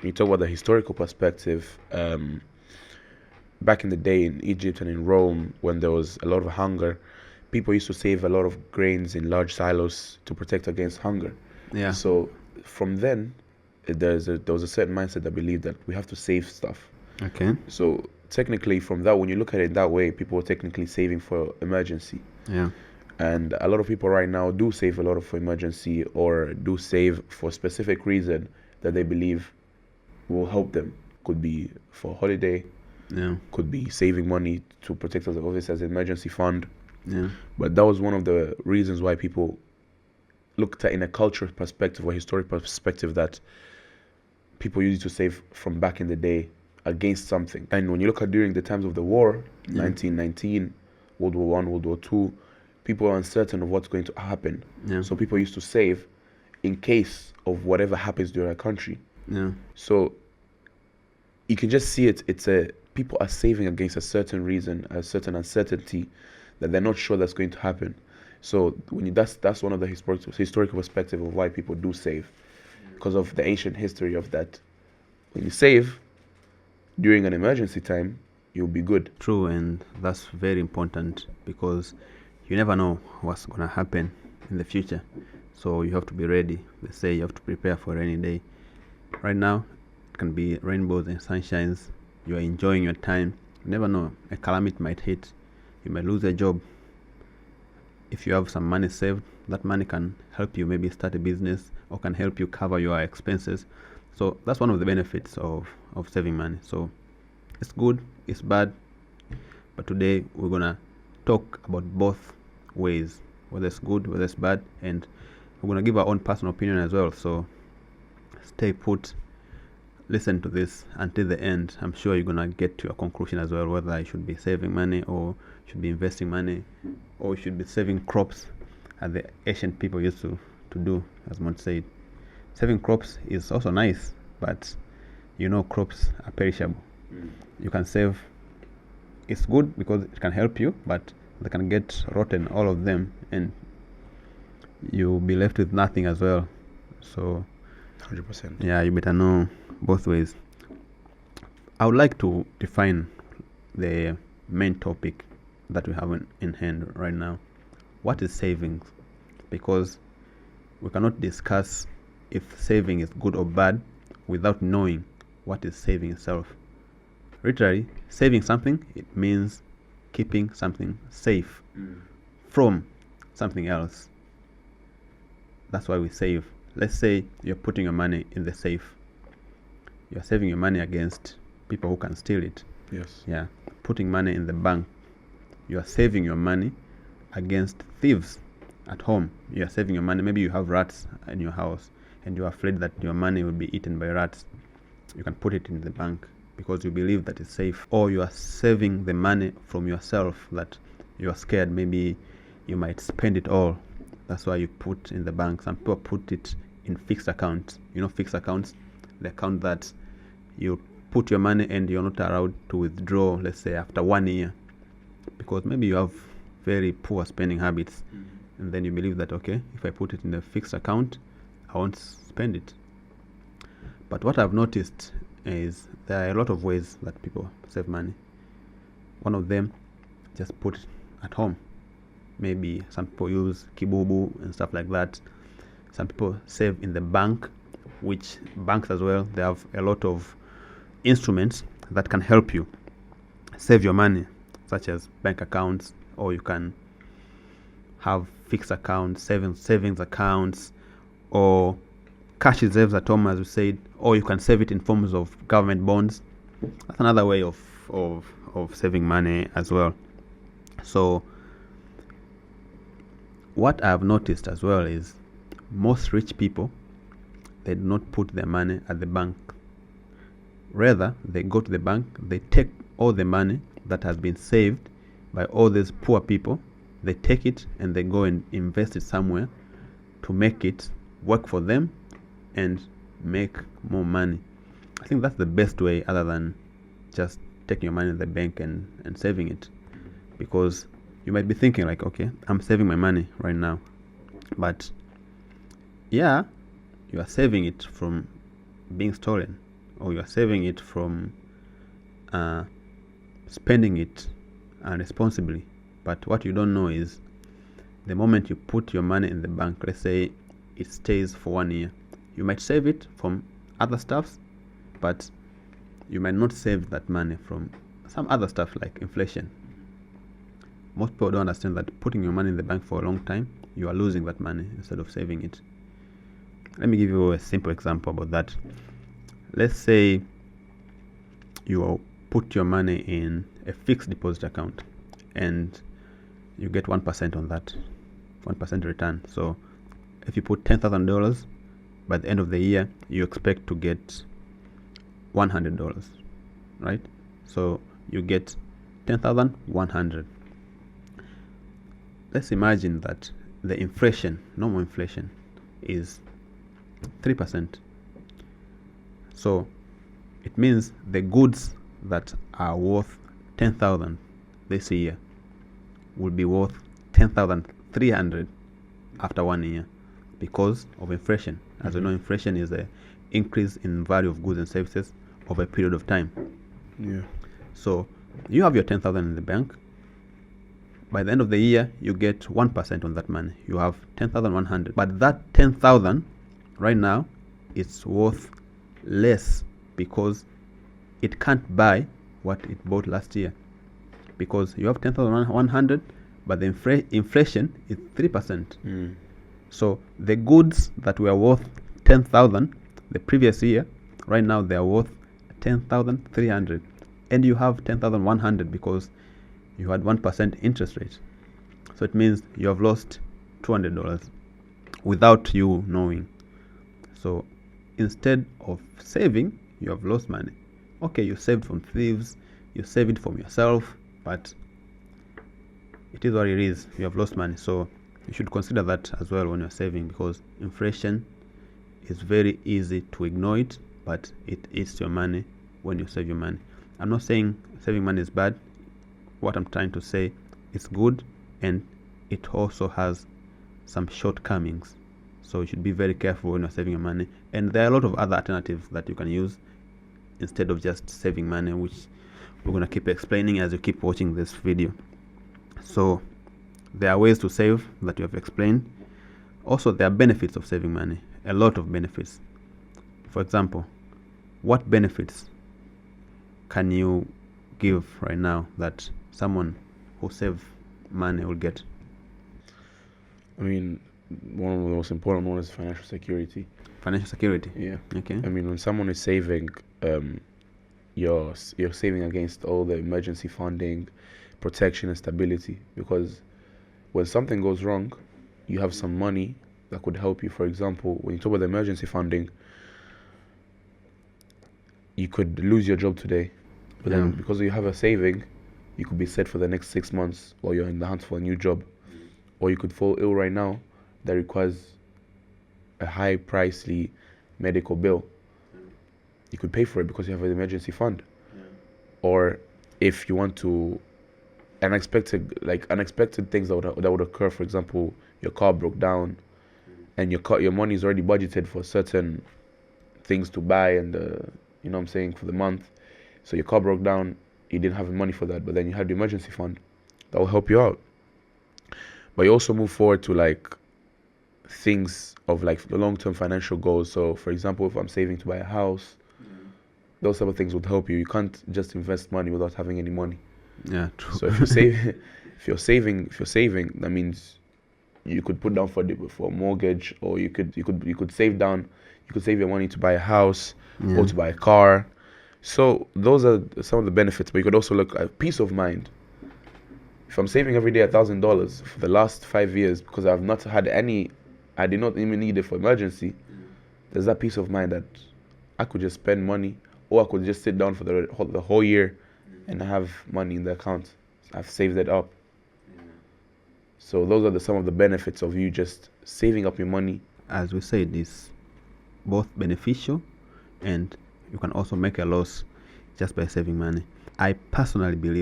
you talk about the historical perspective, back in the day in Egypt and in Rome, when there was a lot of hunger, people used to save a lot of grains in large silos to protect against hunger. Yeah. So from then, there was a certain mindset that believed that we have to save stuff. Okay. So technically, from that, when you look at it that way, people were technically saving for emergency. Yeah. And a lot of people right now do save a lot of for emergency or do save for specific reason that they believe will help them. Could be for holiday, Yeah. could be saving money to protect us, obviously as an emergency fund. Yeah. But that was one of the reasons why people looked at in a cultural perspective or historic perspective that people used to save from back in the day against something. And when you look at during the times of the war, Yeah. 1919, World War One, World War Two, people are uncertain of what's going to happen. Yeah. So people used to save in case of whatever happens during a country. Yeah. So you can just see it. It's a people are saving against a certain reason, a certain uncertainty that they're not sure that's going to happen. So when you, that's one of the historical perspective of why people do save, because of the ancient history of that. When you save during an emergency time, you'll be good. True, and that's very important because you never know what's gonna happen in the future. So you have to be ready. They say you have to prepare for a rainy day. Right now, it can be rainbows and sunshines. You are enjoying your time. You never know. A calamity might hit. You might lose a job. If you have some money saved, that money can help you maybe start a business or can help you cover your expenses. So that's one of the benefits of saving money. So it's good, it's bad, but today we're gonna talk about both ways, whether it's good, whether it's bad, and we're gonna give our own personal opinion as well. So stay put, listen to this until the end. I'm sure you're gonna get to a conclusion as well, whether I should be saving money or should be investing money or should be saving crops as the ancient people used to do. As Mont said, saving crops is also nice, but crops are perishable. You can save, it's good because it can help you, but they can get rotten, all of them, and you'll be left with nothing as well. So 100%. yeah, you better know both ways. I would like to define the main topic that we have in hand right now. What is savings? Because we cannot discuss if saving is good or bad without knowing what is saving itself. Literally, saving something, it means keeping something safe from something else. That's why we save. Let's say you're putting your money in the safe. You're saving your money against people who can steal it. Yes. Yeah. Putting money in the bank. You are saving your money against thieves at home. You are saving your money. Maybe you have rats in your house and you are afraid that your money will be eaten by rats. You can put it in the bank because you believe that it's safe. Or you are saving the money from yourself that you are scared maybe you might spend it all. That's why you put in the bank. Some people put it in fixed accounts. Fixed accounts, the account that you put your money and you're not allowed to withdraw, let's say after 1 year, because maybe you have very poor spending habits, and then you believe that, okay, if I put it in a fixed account, I won't spend it. But what I've noticed is there are a lot of ways that people save money. One of them, just put it at home. Maybe some people use Kibubu and stuff like that. Some people save in the bank, which banks as well, they have a lot of instruments that can help you save your money, such as bank accounts, or you can have fixed accounts, savings accounts, or cash reserves at home, as we said, or you can save it in forms of government bonds. That's another way of saving money as well. So what I've noticed as well is most rich people, they do not put their money at the bank. Rather, they go to the bank, they take all the money that has been saved by all these poor people, they take it and they go and invest it somewhere to make it work for them and make more money. I think that's the best way, other than just taking your money in the bank and saving it. Because you might be thinking like, okay, I'm saving my money right now, but yeah, you are saving it from being stolen or you are saving it from spending it responsibly. But what you don't know is the moment you put your money in the bank, let's say it stays for 1 year, you might save it from other stuffs, but you might not save that money from some other stuff like inflation. Most people don't understand that putting your money in the bank for a long time, you are losing that money instead of saving it. Let me give you a simple example about that. Let's say you put your money in a fixed deposit account and you get 1% on that, 1% return. So if you put $10,000, by the end of the year, you expect to get $100, right? So you get 10,100. Let's imagine that the inflation, normal inflation, is 3%. So it means the goods that are worth 10,000 this year will be worth 10,300 after 1 year because of inflation. As you know, inflation is the increase in value of goods and services over a period of time. Yeah. So you have your 10,000 in the bank. By the end of the year, you get 1% on that money. You have 10,100. But that 10,000 right now is worth less because it can't buy what it bought last year. Because you have 10,100, but the inflation is 3%. So the goods that were worth 10,000 the previous year, right now they are worth 10,300. And you have 10,100 because you had 1% interest rate. So it means you have lost $200 without you knowing. So instead of saving, you have lost money. Okay, you saved from thieves, you saved it from yourself, but it is what it is. You have lost money. So you should consider that as well when you're saving, because inflation is very easy to ignore it, but it eats your money when you save your money. I'm not saying saving money is bad. What I'm trying to say is good, and it also has some shortcomings. So you should be very careful when you're saving your money. And there are a lot of other alternatives that you can use instead of just saving money, which we're going to keep explaining as you keep watching this video. So there are ways to save that you have explained. Also, there are benefits of saving money, a lot of benefits. For example, what benefits can you give right now that someone who saves money will get? I mean, one of the most important ones is financial security. Financial security? Yeah. Okay. I mean, when someone is saving, you're saving against all the emergency funding, protection, and stability. Because when something goes wrong, you have some money that could help you. For example, when you talk about the emergency funding, you could lose your job today, but then because you have a saving, you could be set for the next 6 months while you're in the hunt for a new job. Or you could fall ill right now that requires a high pricely medical bill. You could pay for it because you have an emergency fund. Or if you want to unexpected things that would occur. For example, your car broke down and your money is already budgeted for certain things to buy, and you know what I'm saying, for the month. So your car broke down, you didn't have the money for that, but then you had the emergency fund that will help you out. But you also move forward to like things of like the long-term financial goals. So for example, if I'm saving to buy a house, those type of things would help you. You can't just invest money without having any money. Yeah, true. So if you're saving, that means you could put down for a mortgage, or you could save down. You could save your money to buy a house or to buy a car. So those are some of the benefits. But you could also look at peace of mind. If I'm saving every day $1,000 for the last 5 years because I've not had any, I did not even need it for emergency, there's that peace of mind that I could just spend money, or I could just sit down for the whole year and have money in the account. I've saved it up. So those are some of the benefits of you just saving up your money. As we said, it's both beneficial, and you can also make a loss just by saving money. I personally believe